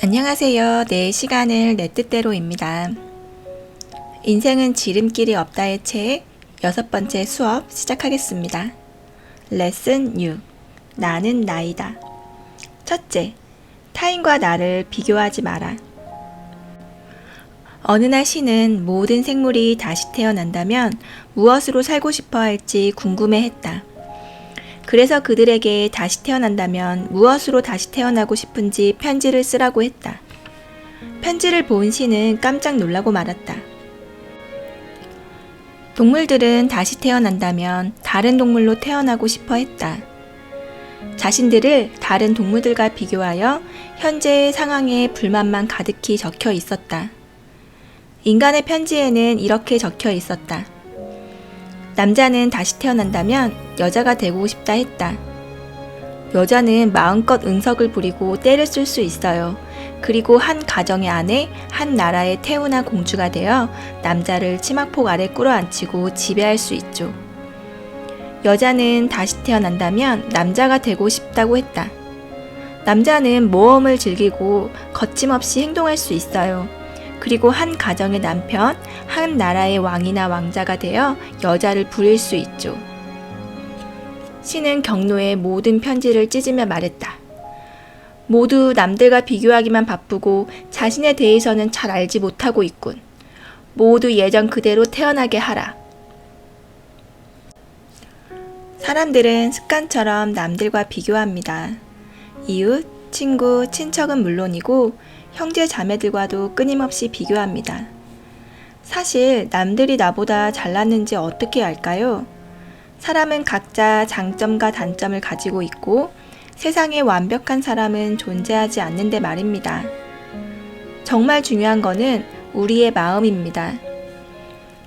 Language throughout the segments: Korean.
안녕하세요. 내 시간을 내 뜻대로입니다. 인생은 지름길이 없다의 책 6번째 수업 시작하겠습니다. 레슨 6. 나는 나이다. 첫째, 타인과 나를 비교하지 마라. 어느 날 신은 모든 생물이 다시 태어난다면 무엇으로 살고 싶어 할지 궁금해했다. 그래서 그들에게 다시 태어난다면 무엇으로 다시 태어나고 싶은지 편지를 쓰라고 했다. 편지를 본 신은 깜짝 놀라고 말았다. 동물들은 다시 태어난다면 다른 동물로 태어나고 싶어 했다. 자신들을 다른 동물들과 비교하여 현재의 상황에 불만만 가득히 적혀 있었다. 인간의 편지에는 이렇게 적혀 있었다. 남자는 다시 태어난다면 여자가 되고 싶다 했다. 여자는 마음껏 은석을 부리고 때를 쓸 수 있어요. 그리고 한 가정의 아내, 한 나라의 태우나 공주가 되어 남자를 치마폭 아래 끌어안치고 지배할 수 있죠. 여자는 다시 태어난다면 남자가 되고 싶다고 했다. 남자는 모험을 즐기고 거침없이 행동할 수 있어요. 그리고 한 가정의 남편, 한 나라의 왕이나 왕자가 되어 여자를 부릴 수 있죠. 신은 경로에 모든 편지를 찢으며 말했다. 모두 남들과 비교하기만 바쁘고 자신에 대해서는 잘 알지 못하고 있군. 모두 예전 그대로 태어나게 하라. 사람들은 습관처럼 남들과 비교합니다. 이웃, 친구, 친척은 물론이고 형제 자매들과도 끊임없이 비교합니다. 사실 남들이 나보다 잘났는지 어떻게 알까요? 사람은 각자 장점과 단점을 가지고 있고 세상에 완벽한 사람은 존재하지 않는데 말입니다. 정말 중요한 거는 우리의 마음입니다.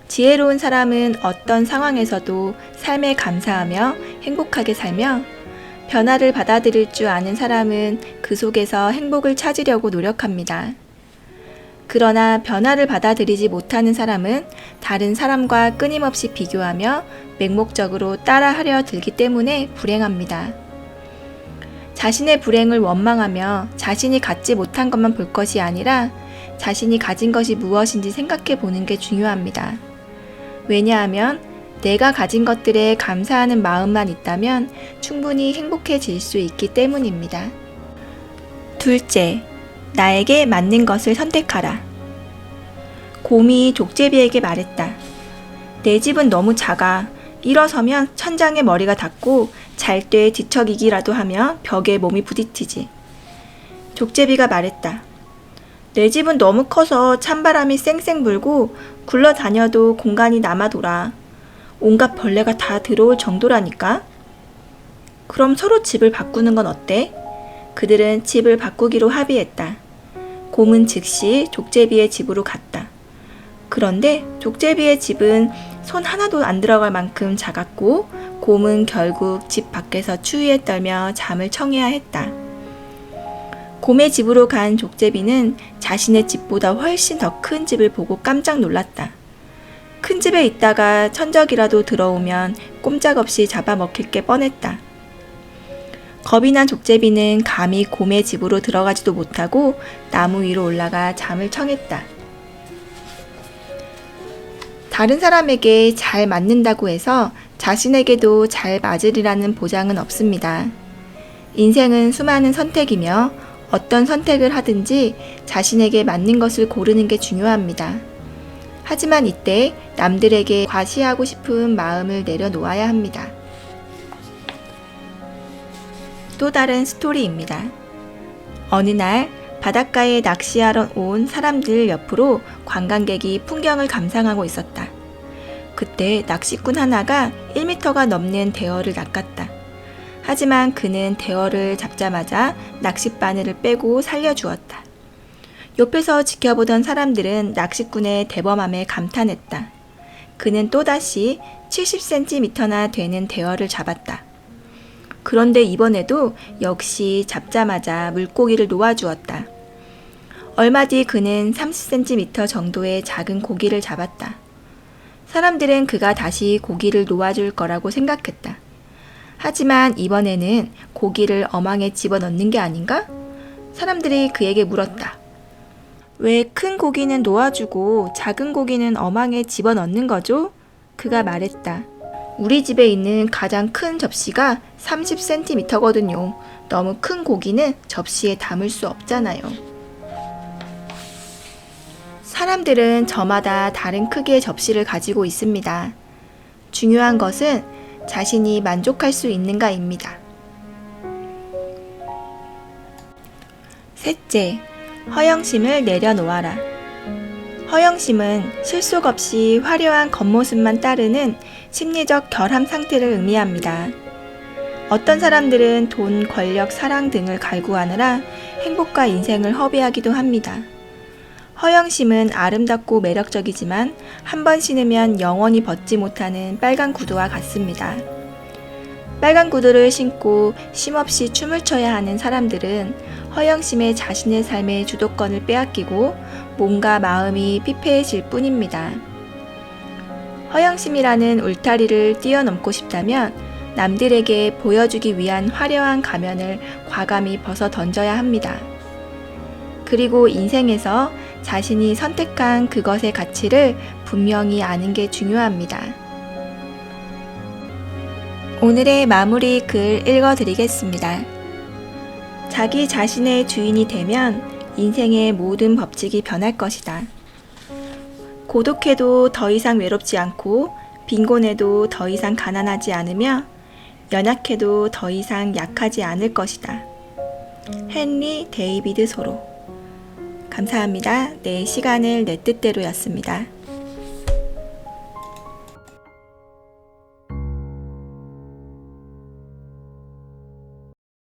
지혜로운 사람은 어떤 상황에서도 삶에 감사하며 행복하게 살며 변화를 받아들일 줄 아는 사람은 그 속에서 행복을 찾으려고 노력합니다. 그러나 변화를 받아들이지 못하는 사람은 다른 사람과 끊임없이 비교하며 맹목적으로 따라하려 들기 때문에 불행합니다. 자신의 불행을 원망하며 자신이 갖지 못한 것만 볼 것이 아니라 자신이 가진 것이 무엇인지 생각해 보는 게 중요합니다. 왜냐하면 내가 가진 것들에 감사하는 마음만 있다면 충분히 행복해질 수 있기 때문입니다. 둘째, 나에게 맞는 것을 선택하라. 곰이 족제비에게 말했다. 내 집은 너무 작아. 일어서면 천장에 머리가 닿고 잘 때 뒤척이기라도 하며 벽에 몸이 부딪히지. 족제비가 말했다. 내 집은 너무 커서 찬바람이 쌩쌩 불고 굴러다녀도 공간이 남아 돌아. 온갖 벌레가 다 들어올 정도라니까? 그럼 서로 집을 바꾸는 건 어때? 그들은 집을 바꾸기로 합의했다. 곰은 즉시 족제비의 집으로 갔다. 그런데 족제비의 집은 손 하나도 안 들어갈 만큼 작았고 곰은 결국 집 밖에서 추위에 떨며 잠을 청해야 했다. 곰의 집으로 간 족제비는 자신의 집보다 훨씬 더 큰 집을 보고 깜짝 놀랐다. 큰 집에 있다가 천적이라도 들어오면 꼼짝없이 잡아먹힐 게 뻔했다. 겁이 난 족제비는 감히 곰의 집으로 들어가지도 못하고 나무 위로 올라가 잠을 청했다. 다른 사람에게 잘 맞는다고 해서 자신에게도 잘 맞으리라는 보장은 없습니다. 인생은 수많은 선택이며 어떤 선택을 하든지 자신에게 맞는 것을 고르는 게 중요합니다. 하지만 이때 남들에게 과시하고 싶은 마음을 내려놓아야 합니다. 또 다른 스토리입니다. 어느 날 바닷가에 낚시하러 온 사람들 옆으로 관광객이 풍경을 감상하고 있었다. 그때 낚시꾼 하나가 1m가 넘는 대어를 낚았다. 하지만 그는 대어를 잡자마자 낚싯바늘을 빼고 살려주었다. 옆에서 지켜보던 사람들은 낚시꾼의 대범함에 감탄했다. 그는 또다시 70cm나 되는 대어를 잡았다. 그런데 이번에도 역시 잡자마자 물고기를 놓아주었다. 얼마 뒤 그는 30cm 정도의 작은 고기를 잡았다. 사람들은 그가 다시 고기를 놓아줄 거라고 생각했다. 하지만 이번에는 고기를 어망에 집어넣는 게 아닌가? 사람들이 그에게 물었다. 왜 큰 고기는 놓아주고 작은 고기는 어망에 집어넣는 거죠? 그가 말했다. 우리 집에 있는 가장 큰 접시가 30cm거든요. 너무 큰 고기는 접시에 담을 수 없잖아요. 사람들은 저마다 다른 크기의 접시를 가지고 있습니다. 중요한 것은 자신이 만족할 수 있는가입니다. 셋째, 허영심을 내려놓아라. 허영심은 실속 없이 화려한 겉모습만 따르는 심리적 결함 상태를 의미합니다. 어떤 사람들은 돈, 권력, 사랑 등을 갈구하느라 행복과 인생을 허비하기도 합니다. 허영심은 아름답고 매력적이지만 한 번 신으면 영원히 벗지 못하는 빨간 구두와 같습니다. 빨간 구두를 신고 쉼없이 춤을 춰야 하는 사람들은 허영심에 자신의 삶의 주도권을 빼앗기고 몸과 마음이 피폐해질 뿐입니다. 허영심이라는 울타리를 뛰어넘고 싶다면 남들에게 보여주기 위한 화려한 가면을 과감히 벗어 던져야 합니다. 그리고 인생에서 자신이 선택한 그것의 가치를 분명히 아는 게 중요합니다. 오늘의 마무리 글 읽어드리겠습니다. 자기 자신의 주인이 되면 인생의 모든 법칙이 변할 것이다. 고독해도 더 이상 외롭지 않고 빈곤해도 더 이상 가난하지 않으며 연약해도 더 이상 약하지 않을 것이다. 헨리 데이비드 소로. 감사합니다. 내 시간을 내 뜻대로였습니다.